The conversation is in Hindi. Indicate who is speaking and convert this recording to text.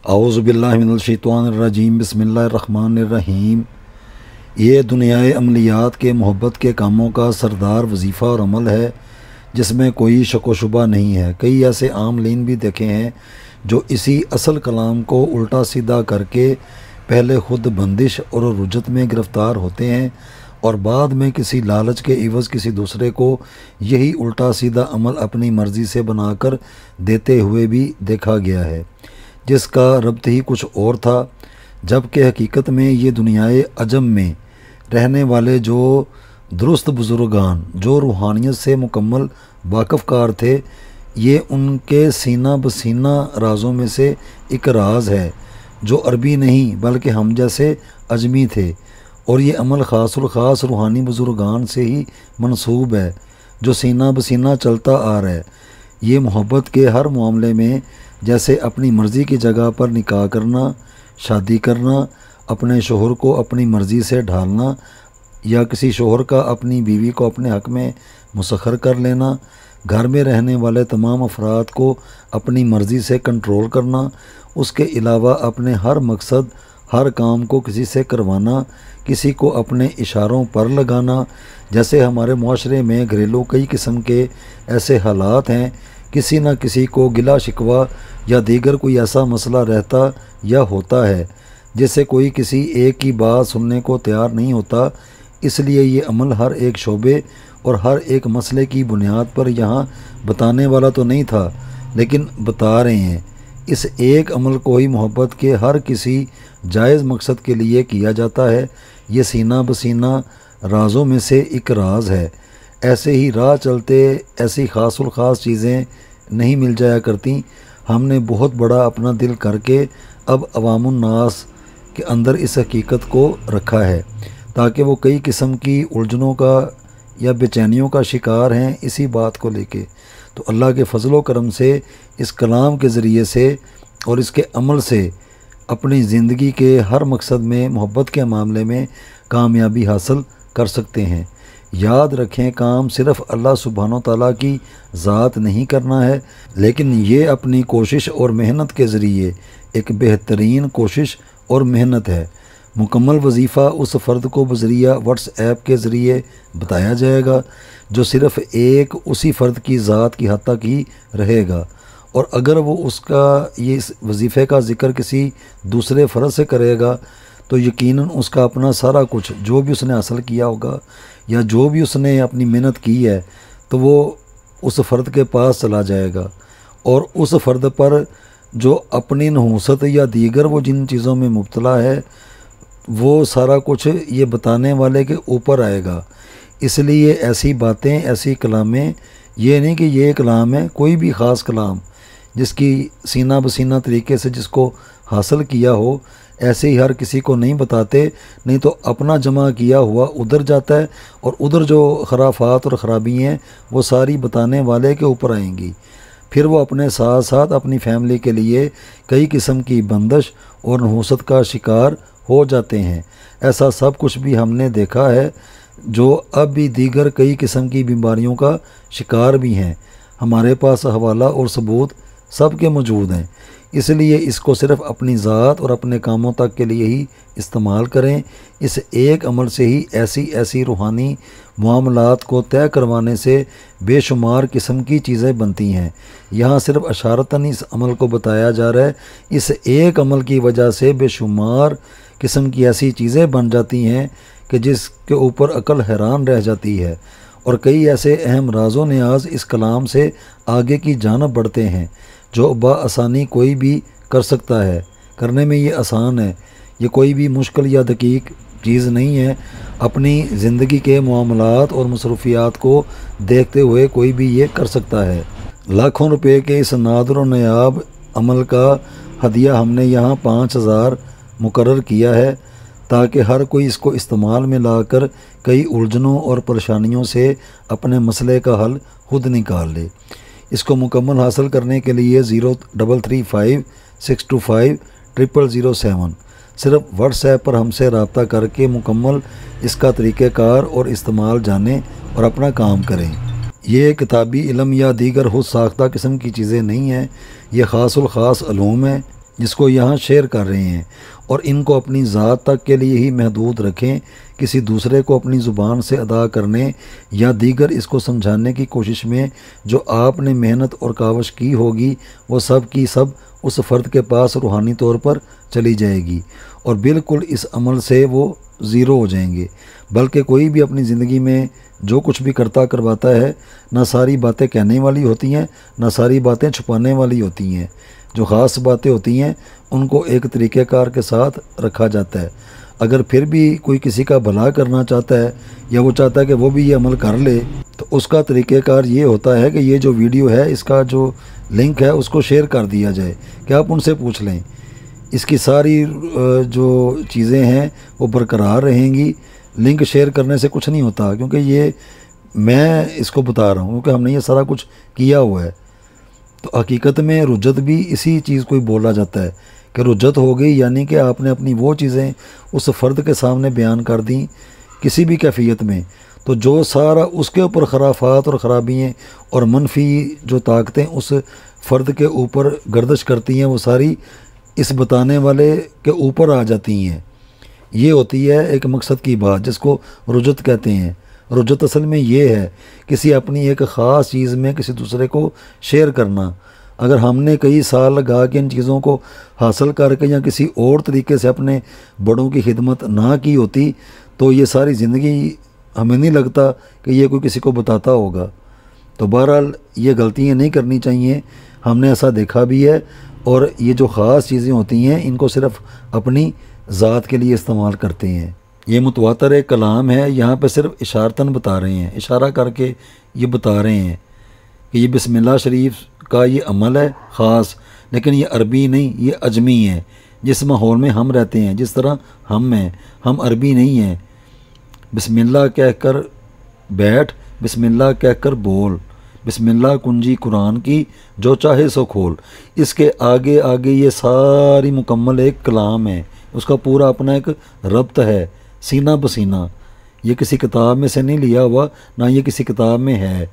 Speaker 1: औज़ु बिल्लाहि मिनश शैतानिर रजीम बिस्मिल्लाहिर रहमानिर रहीम। ये दुनियाए अमलियात के मोहब्बत के कामों का सरदार वजीफ़ा और अमल है जिसमें कोई शक व शुबा नहीं है। कई ऐसे आमलीन भी देखे हैं जो इसी असल कलाम को उल्टा सीधा करके पहले ख़ुद बंदिश और रुजत में गिरफ़्तार होते हैं और बाद में किसी लालच के इवज़ किसी दूसरे को यही उल्टा सीधा अमल अपनी मर्ज़ी से बनाकर देते हुए भी देखा गया है, जिसका रब्त ही कुछ और था। जबकि हकीकत में ये दुनियाए अजम में रहने वाले जो दुरुस्त बुज़ुर्गान जो रूहानियत से मुकम्मल वाक़फ़कार थे, ये उनके सीना बसीना राज़ों में से एक राज है जो अरबी नहीं बल्कि हम जैसे अजमी थे। और ये अमल ख़ासुल ख़ास रूहानी बुज़ुर्गान से ही मंसूब है जो सीना बसीना चलता आ रहा है। ये मोहब्बत के हर मामले में जैसे अपनी मर्ज़ी की जगह पर निकाह करना, शादी करना, अपने शोहर को अपनी मर्ज़ी से ढालना या किसी शोहर का अपनी बीवी को अपने हक़ में मुसख्खर कर लेना, घर में रहने वाले तमाम अफराद को अपनी मर्ज़ी से कंट्रोल करना, उसके अलावा अपने हर मकसद हर काम को किसी से करवाना, किसी को अपने इशारों पर लगाना। जैसे हमारे मुआशरे में घरेलू कई किस्म के ऐसे हालात हैं, किसी न किसी को गिला शिकवा या दीगर कोई ऐसा मसला रहता या होता है जिससे कोई किसी एक की बात सुनने को तैयार नहीं होता। इसलिए ये अमल हर एक शोबे और हर एक मसले की बुनियाद पर यहाँ बताने वाला तो नहीं था, लेकिन बता रहे हैं। इस एक अमल को ही मोहब्बत के हर किसी जायज़ मकसद के लिए किया जाता है। ये सीना बसीना राज़ों में से एक राज है। ऐसे ही राह चलते ऐसी ख़ासुल ख़ास चीज़ें नहीं मिल जाया करती। हमने बहुत बड़ा अपना दिल करके अब अवामुन नास के अंदर इस हकीकत को रखा है ताकि वो कई किस्म की उलझनों का या बेचैनियों का शिकार हैं इसी बात को लेके। तो अल्लाह के फजलो करम से इस कलाम के ज़रिए से और इसके अमल से अपनी ज़िंदगी के हर मकसद में मोहब्बत के मामले में कामयाबी हासिल कर सकते हैं। याद रखें, काम सिर्फ़ अल्लाह सुब्हानो तआला की ज़ात नहीं करना है, लेकिन ये अपनी कोशिश और मेहनत के ज़रिए एक बेहतरीन कोशिश और मेहनत है। मुकम्मल वजीफ़ा उस फ़र्द को बज़रिया व्हाट्सएप के ज़रिए बताया जाएगा जो सिर्फ़ एक उसी फ़र्द की ज़ात की हद तक ही रहेगा, और अगर वो उसका ये वजीफ़े का ज़िक्र किसी दूसरे फ़र्द से करेगा तो यकीनन उसका अपना सारा कुछ जो भी उसने हासिल किया होगा या जो भी उसने अपनी मेहनत की है तो वो उस फ़र्द के पास चला जाएगा, और उस फ़र्द पर जो अपनी नहूसत या दीगर वो जिन चीज़ों में मुब्तला है वो सारा कुछ ये बताने वाले के ऊपर आएगा। इसलिए ऐसी बातें, ऐसी कलामें, ये नहीं कि ये कलाम है, कोई भी ख़ास कलाम जिसकी सीना बसीना तरीके से जिसको हासिल किया हो, ऐसे ही हर किसी को नहीं बताते, नहीं तो अपना जमा किया हुआ उधर जाता है और उधर जो खराफात और ख़राबी हैं वो सारी बताने वाले के ऊपर आएंगी। फिर वो अपने साथ साथ अपनी फैमिली के लिए कई किस्म की बंदिश और नहूसत का शिकार हो जाते हैं। ऐसा सब कुछ भी हमने देखा है, जो अब भी दीगर कई किस्म की बीमारियों का शिकार भी हैं। हमारे पास हवाला और सबूत सब के मौजूद हैं। इसलिए इसको सिर्फ़ अपनी ज़ात और अपने कामों तक के लिए ही इस्तेमाल करें। इस एक अमल से ही ऐसी ऐसी रूहानी मामलात को तय करवाने से बेशुमार किस्म की चीज़ें बनती हैं। यहाँ सिर्फ अशारतन इस अमल को बताया जा रहा है। इस एक अमल की वजह से बेशुमार किस्म की ऐसी चीज़ें बन जाती हैं कि जिसके ऊपर अकल हैरान रह जाती है, और कई ऐसे अहम राज़ों नियाज़ इस कलाम से आगे की जानब बढ़ते हैं जो बाआसानी कोई भी कर सकता है। करने में ये आसान है, ये कोई भी मुश्किल या दकीक चीज़ नहीं है। अपनी ज़िंदगी के मामलात और मसरूफियात को देखते हुए कोई भी ये कर सकता है। लाखों रुपए के इस नादर और नायाब अमल का हदिया हमने यहाँ 5000 मुकर्रर किया है ताकि हर कोई इसको इस्तेमाल में लाकर कई उलझनों और परेशानियों से अपने मसले का हल खुद निकाल ले। इसको मुकम्मल हासिल करने के लिए 0335625007 सिर्फ़ व्हाट्सएप पर हमसे रब्ता करके मुकम्मल इसका तरीक़ेकार और इस्तेमाल जानें और अपना काम करें। ये किताबी इल्म या दीगर खुद साख्ता किस्म की चीज़ें नहीं हैं, ये ख़ासुल ख़ास अलूम है जिसको यहाँ शेयर कर रहे हैं, और इनको अपनी ज़ात तक के लिए ही महदूद रखें। किसी दूसरे को अपनी ज़ुबान से अदा करने या दीगर इसको समझाने की कोशिश में जो आपने मेहनत और कावश की होगी वो सब की सब उस फ़र्द के पास रूहानी तौर पर चली जाएगी और बिल्कुल इस अमल से वो ज़ीरो हो जाएंगे। बल्कि कोई भी अपनी ज़िंदगी में जो कुछ भी करता करवाता है, ना सारी बातें कहने वाली होती हैं, ना सारी बातें छुपाने वाली होती हैं। जो ख़ास बातें होती हैं उनको एक तरीक़ेकार के साथ रखा जाता है। अगर फिर भी कोई किसी का भला करना चाहता है या वो चाहता है कि वो भी ये अमल कर ले, तो उसका तरीक़ेकार ये होता है कि ये जो वीडियो है इसका जो लिंक है उसको शेयर कर दिया जाए कि आप उनसे पूछ लें। इसकी सारी जो चीज़ें हैं वो बरकरार रहेंगी। लिंक शेयर करने से कुछ नहीं होता, क्योंकि ये मैं इसको बता रहा हूँ क्योंकि हमने ये सारा कुछ किया हुआ है। तो हकीकत में रुज्जत भी इसी चीज़ को ही बोला जाता है कि रुज्जत हो गई, यानी कि आपने अपनी वो चीज़ें उस फ़र्द के सामने बयान कर दी किसी भी कैफियत में, तो जो सारा उसके ऊपर खराफात और ख़राबियाँ और मनफी जो ताकतें उस फ़र्द के ऊपर गर्दिश करती हैं वो सारी इस बताने वाले के ऊपर आ जाती हैं। ये होती है एक मकसद की बात जिसको रुज्जत कहते हैं। रुज्जत असल में ये है किसी अपनी एक ख़ास चीज़ में किसी दूसरे को शेयर करना। अगर हमने कई साल लगा के इन चीज़ों को हासिल करके या किसी और तरीके से अपने बड़ों की खिदमत ना की होती तो ये सारी ज़िंदगी हमें नहीं लगता कि ये कोई किसी को बताता होगा। तो बहरहाल ये गलतियाँ नहीं करनी चाहिए, हमने ऐसा देखा भी है। और ये जो ख़ास चीज़ें होती हैं इनको सिर्फ़ अपनी ज़ात के लिए इस्तेमाल करते हैं। ये मुतवातर एक कलाम है, यहाँ पे सिर्फ इशारतन बता रहे हैं, इशारा करके ये बता रहे हैं कि ये बिस्मिल्लाह शरीफ का ये अमल है ख़ास, लेकिन ये अरबी नहीं, ये अजमी है। जिस माहौल में हम रहते हैं, जिस तरह हम हैं, हम अरबी नहीं हैं। बिस्मिल्लाह कहकर बैठ, बिस्मिल्लाह कहकर बोल, बिस्मिल्लाह कुंजी कुरान की जो चाहे सो खोल। इसके आगे आगे ये सारी मुकम्मल एक कलाम है, उसका पूरा अपना एक रब्त है सीना बसीना। ये किसी किताब में से नहीं लिया हुआ, ना ये किसी किताब में है।